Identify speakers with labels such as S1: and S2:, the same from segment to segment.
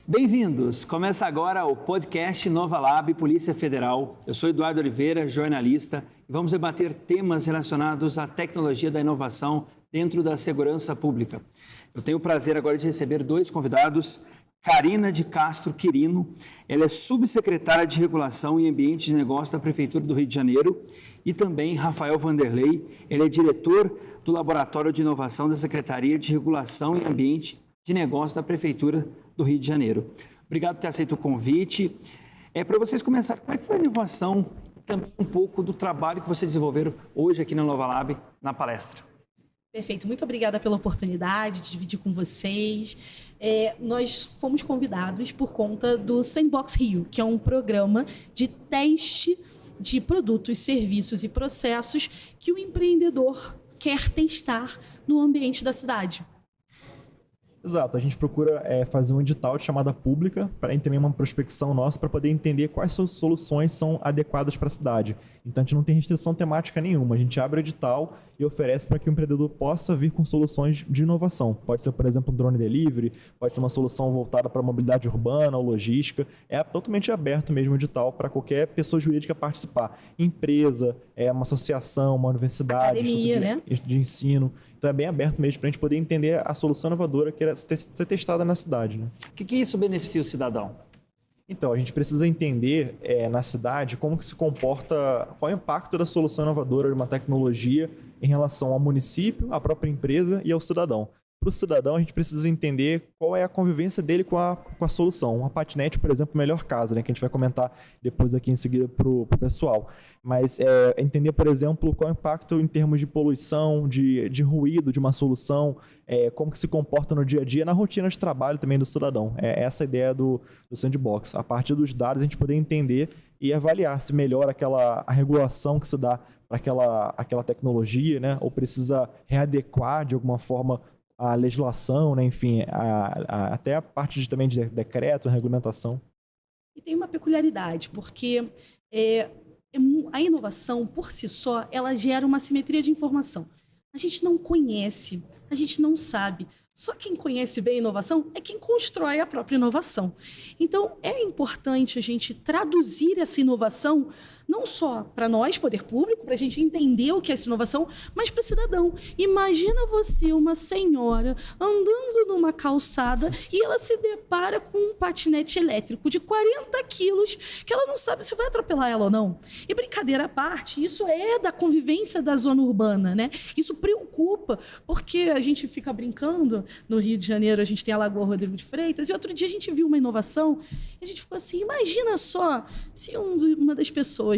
S1: Bem-vindos! Começa agora o podcast Nova Lab Polícia Federal. Eu sou Eduardo Oliveira, jornalista, e vamos debater temas relacionados à tecnologia da inovação dentro da segurança pública. Eu tenho o prazer agora de receber dois convidados. Karina de Castro Quirino, ela é subsecretária de Regulação e Ambiente de Negócio da Prefeitura do Rio de Janeiro, e também Rafael Vanderlei, ele é diretor do Laboratório de Inovação da Secretaria de Regulação e Ambiente de Negócio da Prefeitura do Rio de Janeiro. Obrigado por ter aceito o convite. Para vocês começarem, como é que foi a inovação, também um pouco do trabalho que vocês desenvolveram hoje aqui na Nova Lab, na palestra?
S2: Perfeito, muito obrigada pela oportunidade de dividir com vocês. Nós fomos convidados por conta do Sandbox Rio, que é um programa de teste de produtos, serviços e processos que o empreendedor quer testar no ambiente da cidade.
S3: Exato, a gente procura fazer um edital de chamada pública para também uma prospecção nossa para poder entender quais soluções são adequadas para a cidade. Então a gente não tem restrição temática nenhuma, a gente abre o edital e oferece para que o empreendedor possa vir com soluções de inovação. Pode ser, por exemplo, um drone delivery, pode ser uma solução voltada para a mobilidade urbana ou logística. É totalmente aberto mesmo o edital para qualquer pessoa jurídica participar. Empresa, uma associação, uma universidade,
S2: academia,
S3: de ensino. Então é bem aberto mesmo para a gente poder entender a solução inovadora que era ser testada na cidade. Né?
S1: O que isso beneficia o cidadão?
S3: Então, a gente precisa entender na cidade como que se comporta, qual é o impacto da solução inovadora de uma tecnologia em relação ao município, à própria empresa e ao cidadão. Para o cidadão, a gente precisa entender qual é a convivência dele com a solução. Uma patinete, por exemplo, o melhor caso, né, que a gente vai comentar depois aqui em seguida para o pessoal. Mas entender, por exemplo, qual é o impacto em termos de poluição, de ruído de uma solução, como que se comporta no dia a dia, na rotina de trabalho também do cidadão. É essa a ideia do Sandbox. A partir dos dados, a gente poder entender e avaliar se melhora a regulação que se dá para aquela tecnologia, né, ou precisa readequar de alguma forma a legislação, né? Enfim, até a parte também de decreto, regulamentação.
S2: E tem uma peculiaridade, porque a inovação, por si só, ela gera uma simetria de informação. A gente não conhece, a gente não sabe. Só quem conhece bem a inovação é quem constrói a própria inovação. Então, é importante a gente traduzir essa inovação não só para nós, poder público, para a gente entender o que é essa inovação, mas para o cidadão. Imagina você, uma senhora, andando numa calçada e ela se depara com um patinete elétrico de 40 quilos que ela não sabe se vai atropelar ela ou não. E brincadeira à parte, isso é da convivência da zona urbana, né? Isso preocupa, porque a gente fica brincando, no Rio de Janeiro a gente tem a Lagoa Rodrigo de Freitas, e outro dia a gente viu uma inovação e a gente ficou assim, imagina só se uma das pessoas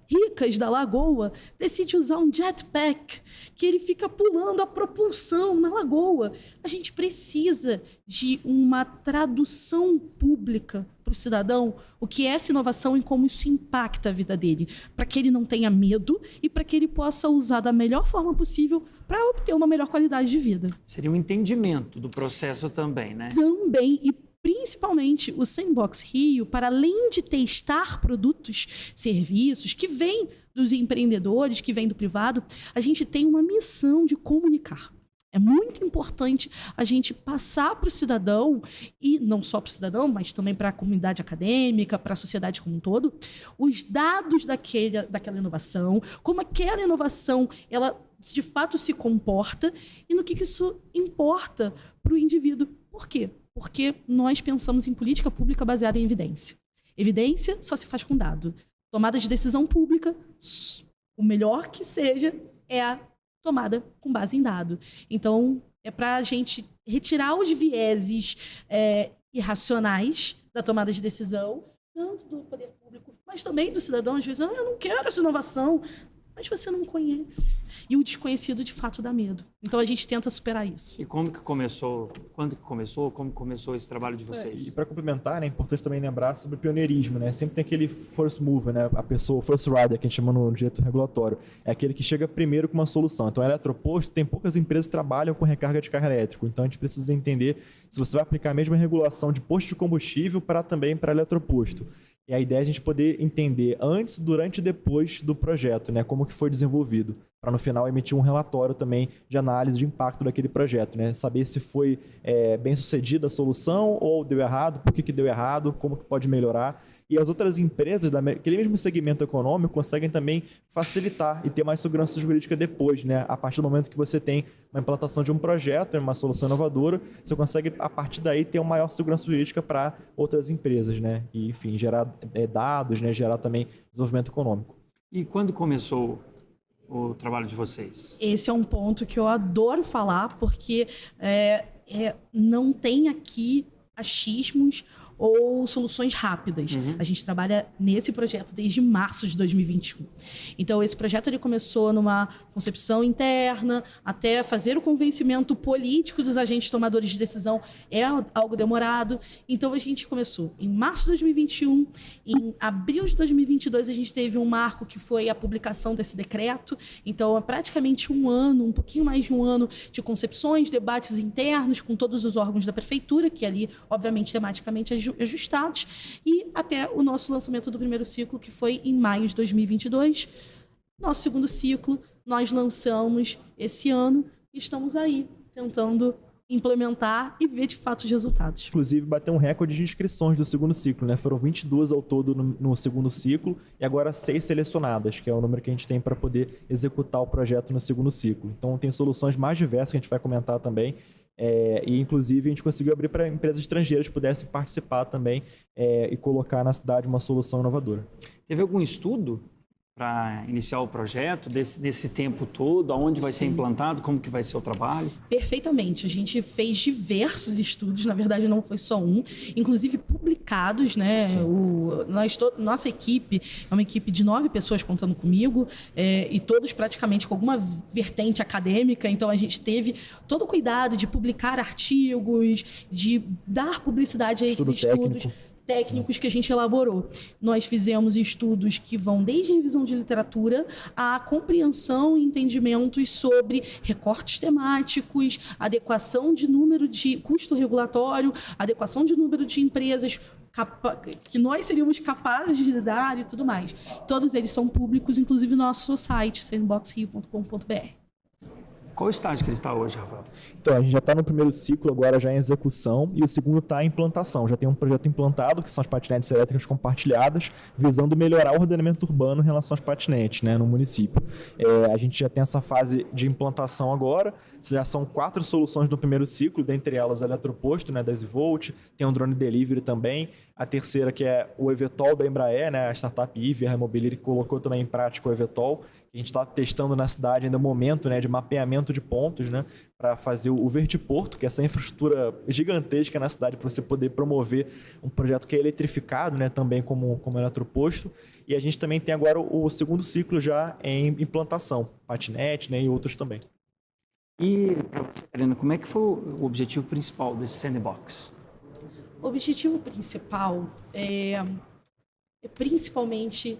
S2: ricas da lagoa decide usar um jetpack, que ele fica pulando a propulsão na lagoa. A gente precisa de uma tradução pública para o cidadão, o que é essa inovação e como isso impacta a vida dele, para que ele não tenha medo e para que ele possa usar da melhor forma possível para obter uma melhor qualidade de vida.
S1: Seria um entendimento do processo também, né?
S2: Também, e principalmente o Sandbox Rio, para além de testar produtos, serviços que vêm dos empreendedores, que vêm do privado, a gente tem uma missão de comunicar. É muito importante a gente passar para o cidadão, e não só para o cidadão, mas também para a comunidade acadêmica, para a sociedade como um todo, os dados daquela inovação, como aquela inovação ela de fato se comporta e no que isso importa para o indivíduo. Por quê? Porque nós pensamos em política pública baseada em evidência. Evidência só se faz com dado. Tomada de decisão pública, o melhor que seja, é a tomada com base em dado. Então, é para a gente retirar os vieses irracionais da tomada de decisão, tanto do poder público, mas também do cidadão. Às vezes, eu não quero essa inovação, mas você não conhece. E o desconhecido, de fato, dá medo. Então, a gente tenta superar isso.
S1: E como que começou? Quando que começou? Como começou esse trabalho de vocês?
S3: E para complementar, né, é importante também lembrar sobre o pioneirismo, né? Sempre tem aquele first mover, né? A pessoa, first rider, que a gente chama no direito regulatório. É aquele que chega primeiro com uma solução. Então, eletroposto, tem poucas empresas que trabalham com recarga de carro elétrico. Então, a gente precisa entender se você vai aplicar a mesma regulação de posto de combustível também para eletroposto. E a ideia é a gente poder entender antes, durante e depois do projeto, né? Como que foi desenvolvido, para no final emitir um relatório também de análise de impacto daquele projeto, né? Saber se foi bem sucedida a solução ou deu errado, por que deu errado, como que pode melhorar. E as outras empresas daquele mesmo segmento econômico conseguem também facilitar e ter mais segurança jurídica depois, né? A partir do momento que você tem uma implantação de um projeto, uma solução inovadora, você consegue, a partir daí, ter uma maior segurança jurídica para outras empresas, né? E, enfim, gerar dados, né? Gerar também desenvolvimento econômico.
S1: E quando começou o trabalho de vocês?
S2: Esse é um ponto que eu adoro falar, porque não tem aqui achismos ou soluções rápidas. A gente trabalha nesse projeto desde março de 2021. Então, esse projeto ele começou numa concepção interna, até fazer o convencimento político dos agentes tomadores de decisão é algo demorado. Então, a gente começou em março de 2021. Em abril de 2022, a gente teve um marco que foi a publicação desse decreto. Então, é praticamente um ano, um pouquinho mais de um ano de debates internos com todos os órgãos da prefeitura, que ali, obviamente, tematicamente ajustados, e até o nosso lançamento do primeiro ciclo, que foi em maio de 2022. Nosso segundo ciclo, nós lançamos esse ano e estamos aí, tentando implementar e ver de fato os resultados.
S3: Inclusive, bateu um recorde de inscrições do segundo ciclo, né? Foram 22 ao todo no segundo ciclo e agora 6 selecionadas, que é o número que a gente tem para poder executar o projeto no segundo ciclo. Então, tem soluções mais diversas que a gente vai comentar também. E inclusive a gente conseguiu abrir para empresas estrangeiras que pudessem participar também e colocar na cidade uma solução inovadora.
S1: Teve algum estudo para iniciar o projeto desse tempo todo? Aonde vai ser implantado? Como que vai ser o trabalho?
S2: Perfeitamente. A gente fez diversos estudos, na verdade não foi só um, inclusive publicados, né? Nossa equipe é uma equipe de 9 pessoas contando comigo, e todos praticamente com alguma vertente acadêmica, então a gente teve todo o cuidado de publicar artigos, de dar publicidade a esses estudos técnicos que a gente elaborou. Nós fizemos estudos que vão desde revisão de literatura a compreensão e entendimentos sobre recortes temáticos, adequação de número de custo regulatório, adequação de número de empresas que nós seríamos capazes de lidar e tudo mais. Todos eles são públicos, inclusive no nosso site, sandboxrio.com.br.
S1: Qual o estágio que ele está hoje, Rafael?
S3: Então, a gente já está no primeiro ciclo agora já em execução e o segundo está em implantação. Já tem um projeto implantado, que são as patinetes elétricas compartilhadas, visando melhorar o ordenamento urbano em relação aos patinetes, né, no município. A gente já tem essa fase de implantação agora, já são 4 soluções no primeiro ciclo, dentre elas o eletroposto, né, da EasyVolt, tem um drone delivery também, a terceira que é o eVTOL da Embraer, né, a startup Ivy, a Mobility colocou também em prática o eVTOL, que a gente está testando na cidade ainda no momento, né, de mapeamento de pontos, né, para fazer o vertiporto, que é essa infraestrutura gigantesca na cidade para você poder promover um projeto que é eletrificado, né, também como eletroposto. E a gente também tem agora o segundo ciclo já em implantação, patinete, né, e outros também.
S1: E, Helena, como é que foi o objetivo principal desse Sandbox?
S2: O objetivo principal é principalmente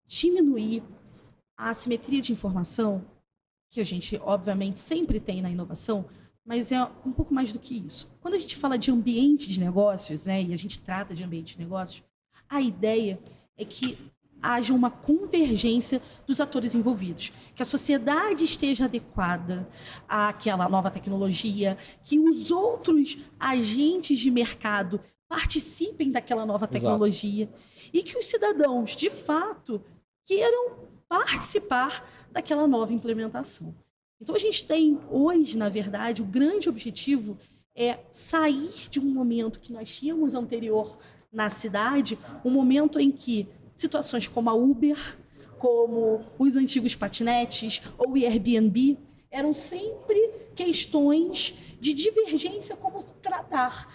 S2: diminuir a assimetria de informação, que a gente, obviamente, sempre tem na inovação, mas é um pouco mais do que isso. Quando a gente fala de ambiente de negócios, né, e a gente trata de ambiente de negócios, a ideia é que haja uma convergência dos atores envolvidos, que a sociedade esteja adequada àquela nova tecnologia, que os outros agentes de mercado participem daquela nova tecnologia. Exato. E que os cidadãos, de fato, queiram participar daquela nova implementação. Então, a gente tem hoje, na verdade, o grande objetivo é sair de um momento que nós tínhamos anterior na cidade, um momento em que situações como a Uber, como os antigos patinetes ou o Airbnb, eram sempre questões de divergência como tratar.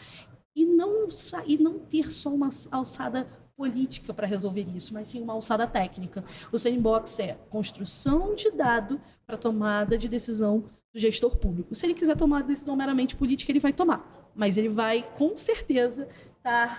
S2: E não ter só uma alçada política para resolver isso, mas sim uma alçada técnica. O Sandbox é construção de dado para tomada de decisão do gestor público. Se ele quiser tomar uma decisão meramente política, ele vai tomar, mas ele vai, com certeza,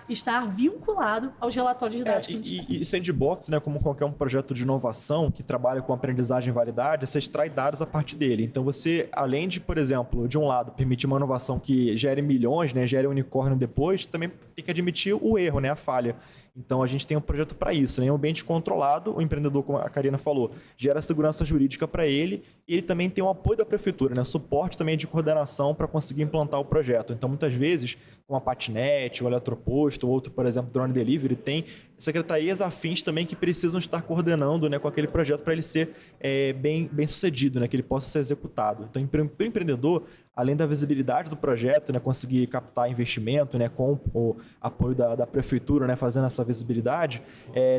S2: estar vinculado aos relatórios de dados.
S3: E Sandbox, né, como qualquer um projeto de inovação que trabalha com aprendizagem e validade, você extrai dados a partir dele. Então você, além de, por exemplo, de um lado, permitir uma inovação que gere milhões, né, gere unicórnio depois, também tem que admitir o erro, né, a falha. Então, a gente tem um projeto para isso, né? Em um ambiente controlado, o empreendedor, como a Karina falou, gera segurança jurídica para ele e ele também tem o apoio da prefeitura, né? Suporte também de coordenação para conseguir implantar o projeto. Então, muitas vezes, como a patinete, o eletroposto, ou outro, por exemplo, drone delivery, tem secretarias afins também que precisam estar coordenando, né, com aquele projeto para ele ser bem sucedido, né? Que ele possa ser executado. Então, para o empreendedor, além da visibilidade do projeto, né, conseguir captar investimento, né, com o apoio da prefeitura, né, fazendo essa visibilidade,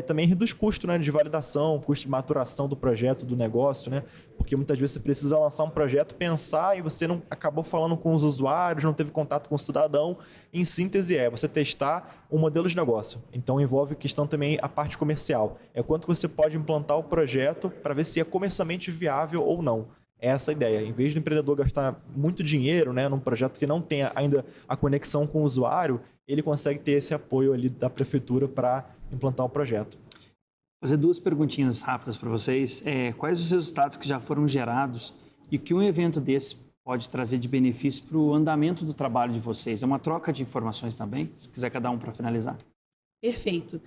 S3: também reduz custo, né, de validação, custo de maturação do projeto, do negócio, né, porque muitas vezes você precisa lançar um projeto, pensar e você não acabou falando com os usuários, não teve contato com o cidadão. Em síntese, você testar um modelo de negócio. Então, envolve questão também a parte comercial. É quanto você pode implantar o projeto para ver se é comercialmente viável ou não. Essa é a ideia. Em vez do empreendedor gastar muito dinheiro, né, num projeto que não tenha ainda a conexão com o usuário, ele consegue ter esse apoio ali da prefeitura para implantar o projeto.
S1: Vou fazer 2 perguntinhas rápidas para vocês. Quais os resultados que já foram gerados e que um evento desse pode trazer de benefício para o andamento do trabalho de vocês? É uma troca de informações também? Se quiser cada um para finalizar.
S2: Perfeito.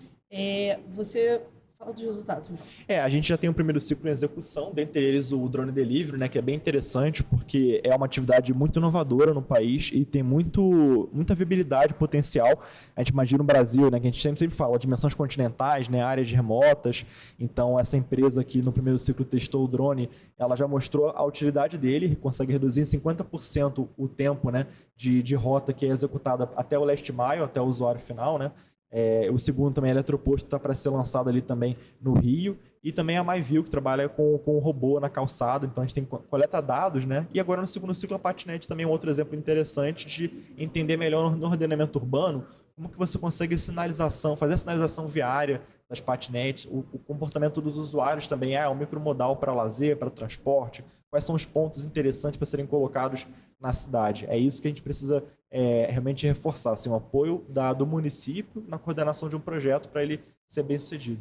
S2: Você fala dos resultados, então.
S3: A gente já tem o primeiro ciclo em execução, dentre eles o drone delivery, né, que é bem interessante porque é uma atividade muito inovadora no país e tem muita viabilidade potencial. A gente imagina no Brasil, né, que a gente sempre fala, dimensões continentais, né, áreas remotas. Então, essa empresa que no primeiro ciclo testou o drone, ela já mostrou a utilidade dele, consegue reduzir em 50% o tempo, né, de rota que é executada até o last mile, até o usuário final, né? O segundo também é eletroposto, está para ser lançado ali também no Rio. E também a MyView, que trabalha com o robô na calçada. Então, a gente tem coleta dados, né? E agora, no segundo ciclo, a patinete também é um outro exemplo interessante de entender melhor no ordenamento urbano como que você consegue fazer a sinalização viária das patinetes, o comportamento dos usuários também, o micromodal para lazer, para transporte, quais são os pontos interessantes para serem colocados na cidade. É isso que a gente precisa realmente reforçar, assim, o apoio do município na coordenação de um projeto para ele ser bem sucedido.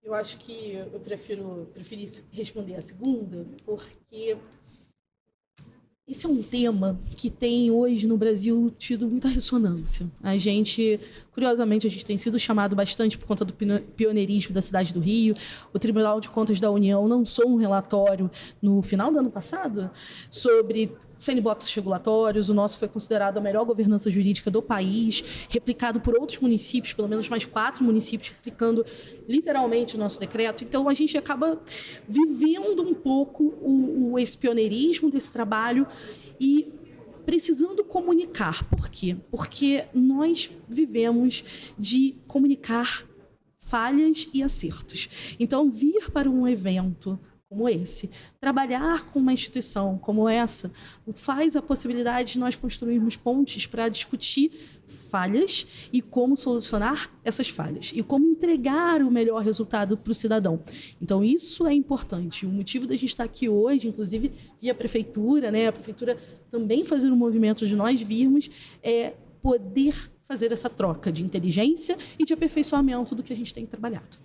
S2: Eu acho que eu preferi responder a segunda, porque esse é um tema que tem hoje no Brasil tido muita ressonância. Curiosamente, a gente tem sido chamado bastante por conta do pioneirismo da cidade do Rio. O Tribunal de Contas da União lançou um relatório no final do ano passado sobre sandboxes regulatórios. O nosso foi considerado a melhor governança jurídica do país, replicado por outros municípios, pelo menos mais 4 municípios, replicando literalmente o nosso decreto. Então, a gente acaba vivendo um pouco esse pioneirismo desse trabalho e precisando comunicar. Por quê? Porque nós vivemos de comunicar falhas e acertos. Então, vir para um evento como esse, trabalhar com uma instituição como essa, faz a possibilidade de nós construirmos pontes para discutir falhas e como solucionar essas falhas e como entregar o melhor resultado para o cidadão. Então, isso é importante. O motivo da gente estar aqui hoje, inclusive via prefeitura, né, a prefeitura também fazendo um movimento de nós virmos, é poder fazer essa troca de inteligência e de aperfeiçoamento do que a gente tem trabalhado.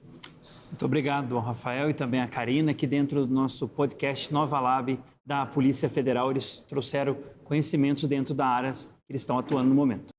S1: Muito obrigado ao Rafael e também à Karina, que dentro do nosso podcast Nova Lab da Polícia Federal, eles trouxeram conhecimentos dentro da área que eles estão atuando no momento.